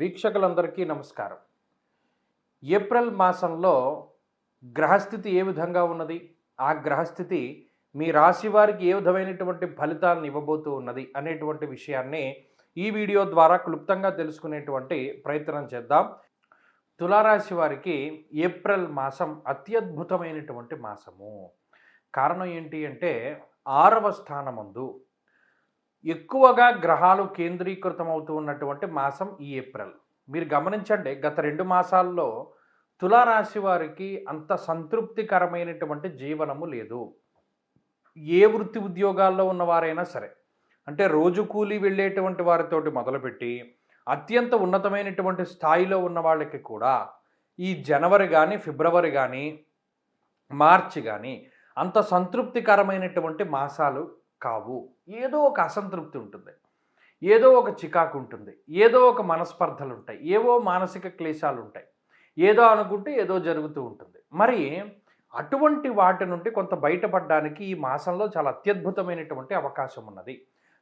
వీక్షకులందరికీ నమస్కారం. ఏప్రిల్ మాసంలో గ్రహస్థితి ఏ విధంగా ఉన్నది? ఆ గ్రహస్థితి మీ రాశి వారికి ఏ విధమైనటువంటి ఫలితాలను ఇవ్వబోతూ ఉన్నది అనేటువంటి విషయాన్ని ఈ వీడియో ద్వారా క్లుప్తంగా తెలుసుకునేటువంటి ప్రయత్నం చేద్దాం. తులారాశి వారికి ఏప్రిల్ మాసం అత్యద్భుతమైనటువంటి మాసము. కారణం ఏంటి అంటే 6వ స్థానమందు ఎక్కువగా గ్రహాలు కేంద్రీకృతమవుతూ ఉన్నటువంటి మాసం ఈ ఏప్రిల్. మీరు గమనించండి, గత 2 మాసాల్లో తులారాశి వారికి అంత సంతృప్తికరమైనటువంటి జీవనము లేదు. ఏ వృత్తి ఉద్యోగాల్లో ఉన్నవారైనా సరే, అంటే రోజు కూలి వెళ్ళేటువంటి వారితోటి మొదలుపెట్టి అత్యంత ఉన్నతమైనటువంటి స్థాయిలో ఉన్న వాళ్ళకి కూడా ఈ జనవరి కానీ, ఫిబ్రవరి కానీ, మార్చి కానీ అంత సంతృప్తికరమైనటువంటి మాసాలు కావు. ఏదో ఒక అసంతృప్తి ఉంటుంది, ఏదో ఒక చికాకు ఉంటుంది, ఏదో ఒక మనస్పర్ధలు ఉంటాయి, ఏవో మానసిక క్లేశాలు ఉంటాయి, ఏదో అనుకుంటే ఏదో జరుగుతూ ఉంటుంది. మరి అటువంటి వాటి నుండి కొంత బయటపడడానికి ఈ మాసంలో చాలా అత్యద్భుతమైనటువంటి అవకాశం ఉన్నది.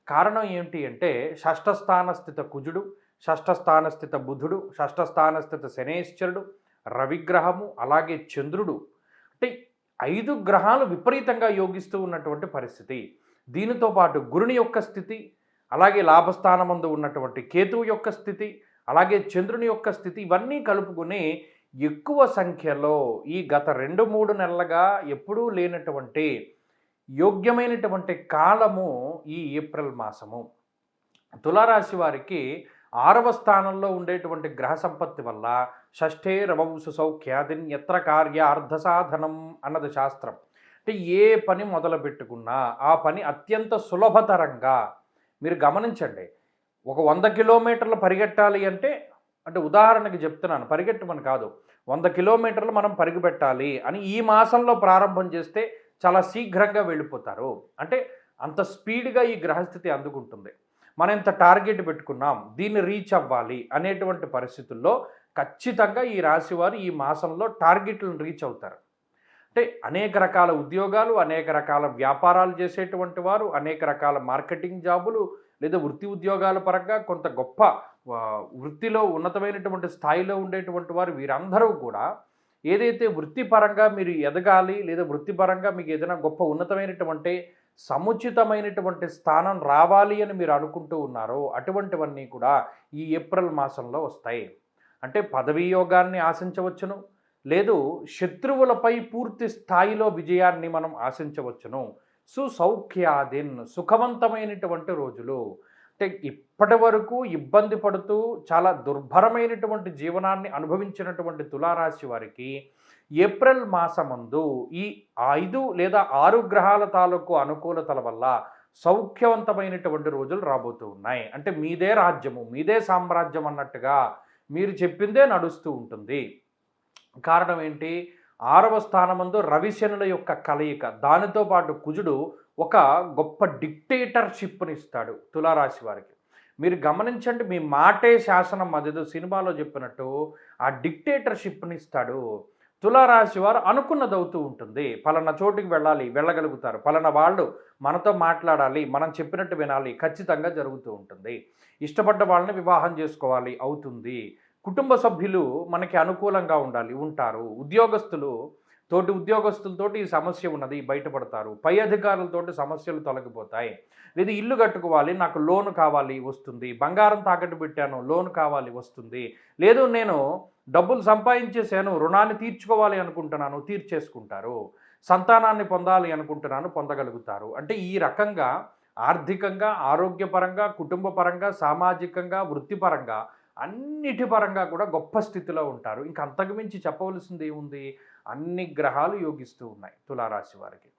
కారణం ఏంటి అంటే షష్ఠస్థానస్థిత కుజుడు, షష్ఠస్థానస్థిత బుధుడు, షష్ఠస్థానస్థిత శనేశ్వరుడు, రవిగ్రహము, అలాగే చంద్రుడు, అంటే 5 గ్రహాలు విపరీతంగా యోగిస్తూ ఉన్నటువంటి పరిస్థితి. దీనితో పాటు గురుని యొక్క స్థితి, అలాగే లాభస్థానమందు ఉన్నటువంటి కేతువు యొక్క స్థితి, అలాగే చంద్రుని యొక్క స్థితి, ఇవన్నీ కలుపుకుని ఎక్కువ సంఖ్యలో ఈ గత 2-3 నెలలుగా ఎప్పుడూ లేనటువంటి యోగ్యమైనటువంటి కాలము ఈ ఏప్రిల్ మాసము. తులారాశి వారికి 6వ స్థానంలో ఉండేటువంటి గ్రహ సంపత్తి వల్ల షష్ఠే రవంసు సౌఖ్యాదిన్ యత్ర కార్య అర్ధసాధనం అన్నది శాస్త్రం. అంటే ఏ పని మొదలు పెట్టుకున్నా ఆ పని అత్యంత సులభతరంగా, మీరు గమనించండి, ఒక 100 కిలోమీటర్లు పరిగెట్టాలి అంటే, ఉదాహరణకి చెప్తున్నాను, పరిగెట్టమని కాదు, 100 కిలోమీటర్లు మనం పరిగెట్టాలి అని ఈ మాసంలో ప్రారంభం చేస్తే చాలా శీఘ్రంగా వెళ్ళిపోతారు. అంటే అంత స్పీడ్గా ఈ గ్రహస్థితి అందుకుంటుంది. మనం ఇంత టార్గెట్ పెట్టుకున్నాం, దీన్ని రీచ్ అవ్వాలి అనేటువంటి పరిస్థితుల్లో ఖచ్చితంగా ఈ రాశివారు ఈ మాసంలో టార్గెట్లను రీచ్ అవుతారు. అంటే అనేక రకాల ఉద్యోగాలు, అనేక రకాల వ్యాపారాలు చేసేటువంటి వారు, అనేక రకాల మార్కెటింగ్ జాబులు లేదా వృత్తి ఉద్యోగాల పరంగా కొంత గొప్ప వృత్తిలో ఉన్నతమైనటువంటి స్థాయిలో ఉండేటువంటి వారు, వీరందరూ కూడా ఏదైతే వృత్తిపరంగా మీరు ఎదగాలి లేదా వృత్తిపరంగా మీకు ఏదైనా గొప్ప ఉన్నతమైనటువంటి సముచితమైనటువంటి స్థానం రావాలి అని మీరు అనుకుంటూ ఉన్నారో అటువంటివన్నీ కూడా ఈ ఏప్రిల్ మాసంలో వస్తాయి. అంటే పదవీ యోగాన్ని ఆశించవచ్చును, లేదు శత్రువులపై పూర్తి స్థాయిలో విజయాన్ని మనం ఆశించవచ్చును. సుసౌఖ్యాదిన్, సుఖవంతమైనటువంటి రోజులు. అంటే ఇప్పటి వరకు ఇబ్బంది పడుతూ చాలా దుర్భరమైనటువంటి జీవనాన్ని అనుభవించినటువంటి తులారాశి వారికి ఏప్రిల్ మాసమందు ఈ 5 లేదా 6 గ్రహాల తాలూకు అనుకూలతల వల్ల సౌఖ్యవంతమైనటువంటి రోజులు రాబోతూ ఉన్నాయి. అంటే మీదే రాజ్యము, మీదే సామ్రాజ్యం అన్నట్టుగా మీరు చెప్పిందే నడుస్తూ ఉంటుంది. కారణం ఏంటి? 6వ స్థానమందు రవిశనుల యొక్క కలయిక, దానితో పాటు కుజుడు ఒక గొప్ప డిక్టేటర్షిప్ని ఇస్తాడు తులారాశి వారికి. మీరు గమనించండి, మీ మాటే శాసనం, అదేదో సినిమాలో చెప్పినట్టు ఆ డిక్టేటర్షిప్ని ఇస్తాడు. తులారాశి వారు అనుకున్నది అవుతూ ఉంటుంది. పలానా చోటుకి వెళ్ళాలి, వెళ్ళగలుగుతారు. పలానా వాళ్ళు మనతో మాట్లాడాలి, మనం చెప్పినట్టు వినాలి, ఖచ్చితంగా జరుగుతూ ఉంటుంది. ఇష్టపడ్డ వాళ్ళని వివాహం చేసుకోవాలి, అవుతుంది. కుటుంబ సభ్యులు మనకి అనుకూలంగా ఉండాలి, ఉంటారు. తోటి ఉద్యోగస్తులతోటి ఈ సమస్య ఉన్నది, బయటపడతారు. పై అధికారులతోటి సమస్యలు తొలగిపోతాయి. లేదా ఇల్లు కట్టుకోవాలి, నాకు లోన్ కావాలి, వస్తుంది. బంగారం తాకట్టు పెట్టాను, లోన్ కావాలి, వస్తుంది. లేదు నేను డబ్బులు సంపాదించేసాను, రుణాన్ని తీర్చుకోవాలి అనుకుంటున్నాను, తీర్చేసుకుంటారు. సంతానాన్ని పొందాలి అనుకుంటున్నాను, పొందగలుగుతారు. అంటే ఈ రకంగా ఆర్థికంగా, ఆరోగ్యపరంగా, కుటుంబ పరంగా, సామాజికంగా, వృత్తిపరంగా, అన్నిటి పరంగా కూడా గొప్ప స్థితిలో ఉంటారు. ఇంక అంతకుమించి చెప్పవలసింది ఏముంది? అన్ని గ్రహాలు యోగిస్తూ ఉన్నాయి తులారాశి వారికి.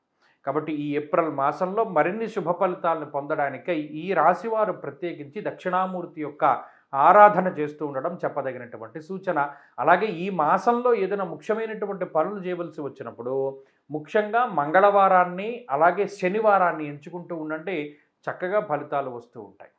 కాబట్టి ఈ ఏప్రిల్ మాసంలో మరిన్ని శుభ ఫలితాలను పొందడానికై ఈ రాశివారు ప్రత్యేకించి దక్షిణామూర్తి యొక్క ఆరాధన చేస్తూ ఉండడం చెప్పదగినటువంటి సూచన. అలాగే ఈ మాసంలో ఏదైనా ముఖ్యమైనటువంటి పనులు చేయవలసి వచ్చినప్పుడు ముఖ్యంగా మంగళవారాన్ని, అలాగే శనివారాన్ని ఎంచుకుంటూ ఉండండి, చక్కగా ఫలితాలు వస్తూ ఉంటాయి.